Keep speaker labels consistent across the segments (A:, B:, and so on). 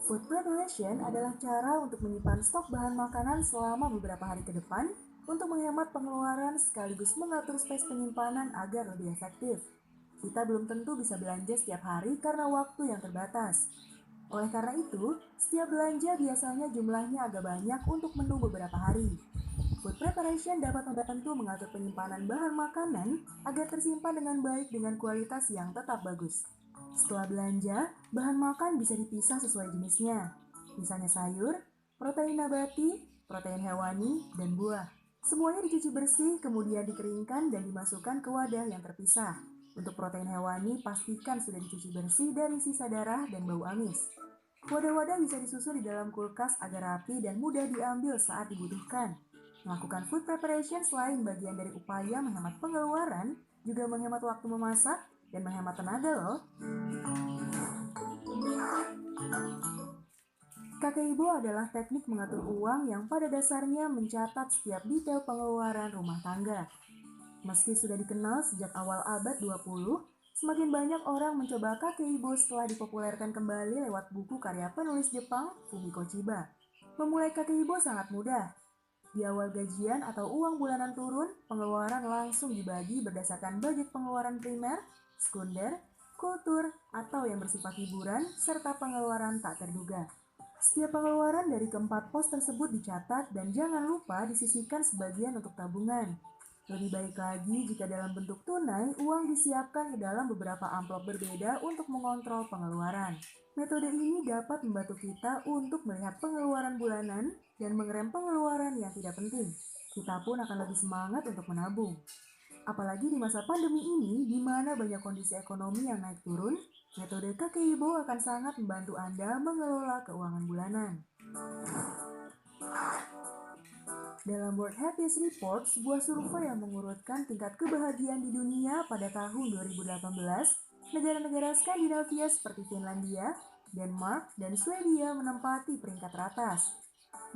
A: Food preparation adalah cara untuk menyimpan stok bahan makanan selama beberapa hari ke depan untuk menghemat pengeluaran sekaligus mengatur space penyimpanan agar lebih efektif. Kita belum tentu bisa belanja setiap hari karena waktu yang terbatas. Oleh karena itu, setiap belanja biasanya jumlahnya agak banyak untuk menu beberapa hari. Food preparation dapat membantu mengatur penyimpanan bahan makanan agar tersimpan dengan baik dengan kualitas yang tetap bagus. Setelah belanja, bahan makan bisa dipisah sesuai jenisnya. Misalnya sayur, protein nabati, protein hewani, dan buah. Semuanya dicuci bersih, kemudian dikeringkan dan dimasukkan ke wadah yang terpisah. Untuk protein hewani, pastikan sudah dicuci bersih dari sisa darah dan bau amis. Wadah-wadah bisa disusun di dalam kulkas agar rapi dan mudah diambil saat dibutuhkan. Melakukan food preparation selain bagian dari upaya menghemat pengeluaran, juga menghemat waktu memasak dan menghemat tenaga loh. Kakeibo adalah teknik mengatur uang yang pada dasarnya mencatat setiap detail pengeluaran rumah tangga. Meski sudah dikenal sejak awal abad 20, semakin banyak orang mencoba kakeibo setelah dipopulerkan kembali lewat buku karya penulis Jepang, Fumiko Chiba. Memulai kakeibo sangat mudah. Di awal gajian atau uang bulanan turun, pengeluaran langsung dibagi berdasarkan budget pengeluaran primer, sekunder, kultur, atau yang bersifat hiburan, serta pengeluaran tak terduga. Setiap pengeluaran dari keempat pos tersebut dicatat dan jangan lupa disisihkan sebagian untuk tabungan. Lebih baik lagi jika dalam bentuk tunai, uang disiapkan ke dalam beberapa amplop berbeda untuk mengontrol pengeluaran. Metode ini dapat membantu kita untuk melihat pengeluaran bulanan dan mengerem pengeluaran yang tidak penting. Kita pun akan lebih semangat untuk menabung. Apalagi di masa pandemi ini, di mana banyak kondisi ekonomi yang naik turun, metode Kakeibo akan sangat membantu Anda mengelola keuangan bulanan. Dalam World Happiness Report, sebuah survei yang mengurutkan tingkat kebahagiaan di dunia pada tahun 2018, negara-negara Skandinavia seperti Finlandia, Denmark, dan Swedia menempati peringkat teratas.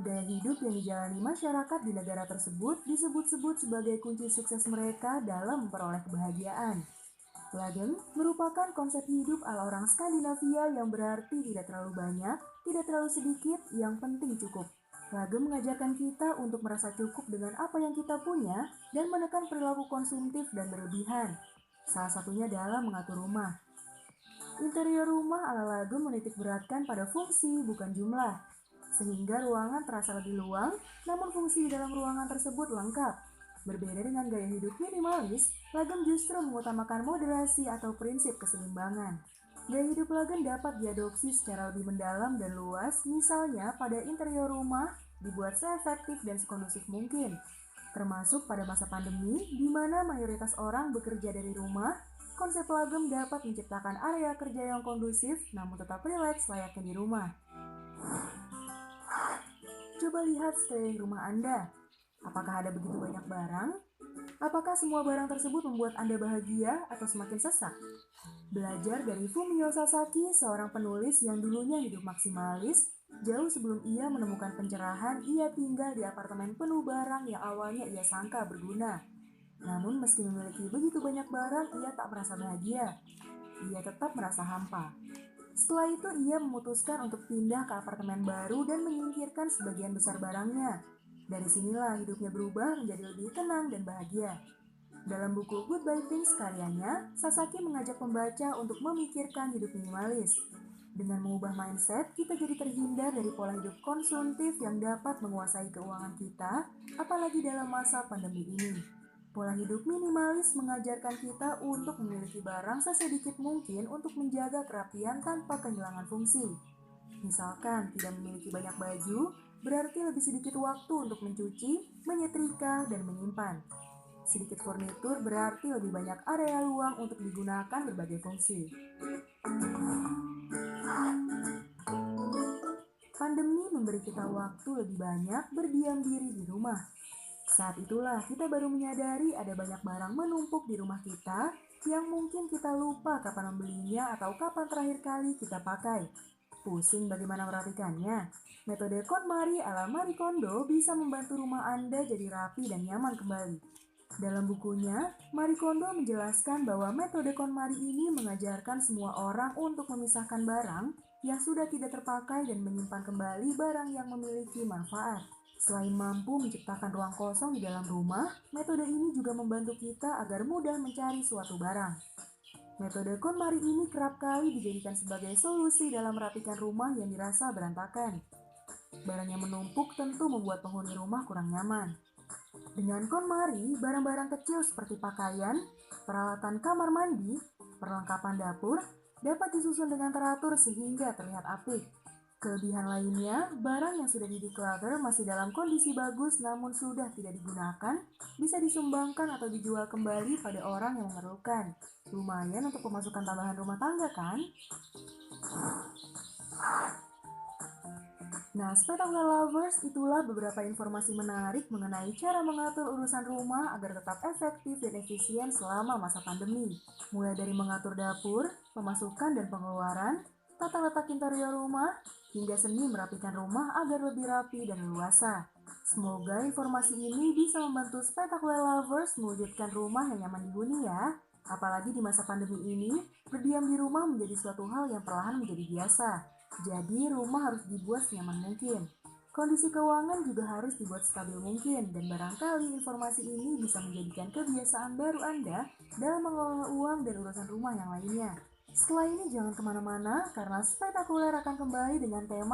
A: Gaya hidup yang dijalani masyarakat di negara tersebut disebut-sebut sebagai kunci sukses mereka dalam memperoleh kebahagiaan. Lagen merupakan konsep hidup ala orang Skandinavia yang berarti tidak terlalu banyak, tidak terlalu sedikit, yang penting cukup. Lagen mengajarkan kita untuk merasa cukup dengan apa yang kita punya dan menekan perilaku konsumtif dan berlebihan. Salah satunya dalam mengatur rumah. Interior rumah ala Lagen menitik beratkan pada fungsi bukan jumlah, sehingga ruangan terasa lebih luang, namun fungsi di dalam ruangan tersebut lengkap. Berbeda dengan gaya hidup minimalis, Lagen justru mengutamakan moderasi atau prinsip keseimbangan. Gaya hidup Lagen dapat diadopsi secara lebih mendalam dan luas, misalnya pada interior rumah dibuat seefektif dan sekondusif mungkin. Termasuk pada masa pandemi, di mana mayoritas orang bekerja dari rumah, konsep Lagem dapat menciptakan area kerja yang kondusif namun tetap rileks layaknya di rumah. Coba lihat sekeliling rumah Anda. Apakah ada begitu banyak barang? Apakah semua barang tersebut membuat Anda bahagia atau semakin sesak? Belajar dari Fumio Sasaki, seorang penulis yang dulunya hidup maksimalis, jauh sebelum ia menemukan pencerahan, ia tinggal di apartemen penuh barang yang awalnya ia sangka berguna. Namun meski memiliki begitu banyak barang, ia tak merasa bahagia. Ia tetap merasa hampa. Setelah itu ia memutuskan untuk pindah ke apartemen baru dan menyingkirkan sebagian besar barangnya. Dari sinilah hidupnya berubah menjadi lebih tenang dan bahagia. Dalam buku Goodbye Things karyanya, Sasaki mengajak pembaca untuk memikirkan hidup minimalis. Dengan mengubah mindset, kita jadi terhindar dari pola hidup konsumtif yang dapat menguasai keuangan kita, apalagi dalam masa pandemi ini. Pola hidup minimalis mengajarkan kita untuk memiliki barang sesedikit mungkin untuk menjaga kerapian tanpa kehilangan fungsi. Misalkan tidak memiliki banyak baju, berarti lebih sedikit waktu untuk mencuci, menyetrika, dan menyimpan. Sedikit furnitur berarti lebih banyak area luang untuk digunakan berbagai fungsi. Pandemi memberi kita waktu lebih banyak berdiam diri di rumah. Saat itulah kita baru menyadari ada banyak barang menumpuk di rumah kita yang mungkin kita lupa kapan membelinya atau kapan terakhir kali kita pakai. Pusing bagaimana merapikannya? Metode KonMari ala Marie Kondo bisa membantu rumah Anda jadi rapi dan nyaman kembali. Dalam bukunya, Marie Kondo menjelaskan bahwa metode KonMari ini mengajarkan semua orang untuk memisahkan barang yang sudah tidak terpakai dan menyimpan kembali barang yang memiliki manfaat. Selain mampu menciptakan ruang kosong di dalam rumah, metode ini juga membantu kita agar mudah mencari suatu barang. Metode KonMari ini kerap kali dijadikan sebagai solusi dalam merapikan rumah yang dirasa berantakan. Barang yang menumpuk tentu membuat penghuni rumah kurang nyaman. Dengan KonMari, barang-barang kecil seperti pakaian, peralatan kamar mandi, perlengkapan dapur, dapat disusun dengan teratur sehingga terlihat apik. Kelebihan lainnya, barang yang sudah di-declutter masih dalam kondisi bagus namun sudah tidak digunakan, bisa disumbangkan atau dijual kembali pada orang yang memerlukan. Lumayan untuk pemasukan tambahan rumah tangga kan? Nah, Spectacular Lovers, itulah beberapa informasi menarik mengenai cara mengatur urusan rumah agar tetap efektif dan efisien selama masa pandemi. Mulai dari mengatur dapur, pemasukan dan pengeluaran, tata letak interior rumah, hingga seni merapikan rumah agar lebih rapi dan leluasa. Semoga informasi ini bisa membantu Spectacular Lovers mewujudkan rumah yang nyaman dihuni ya. Apalagi di masa pandemi ini, berdiam di rumah menjadi suatu hal yang perlahan menjadi biasa. Jadi rumah harus dibuat senyaman mungkin. Kondisi keuangan juga harus dibuat stabil mungkin dan barangkali informasi ini bisa menjadikan kebiasaan baru Anda dalam mengelola uang dan urusan rumah yang lainnya. Setelah ini jangan kemana-mana karena Spektakuler akan kembali dengan tema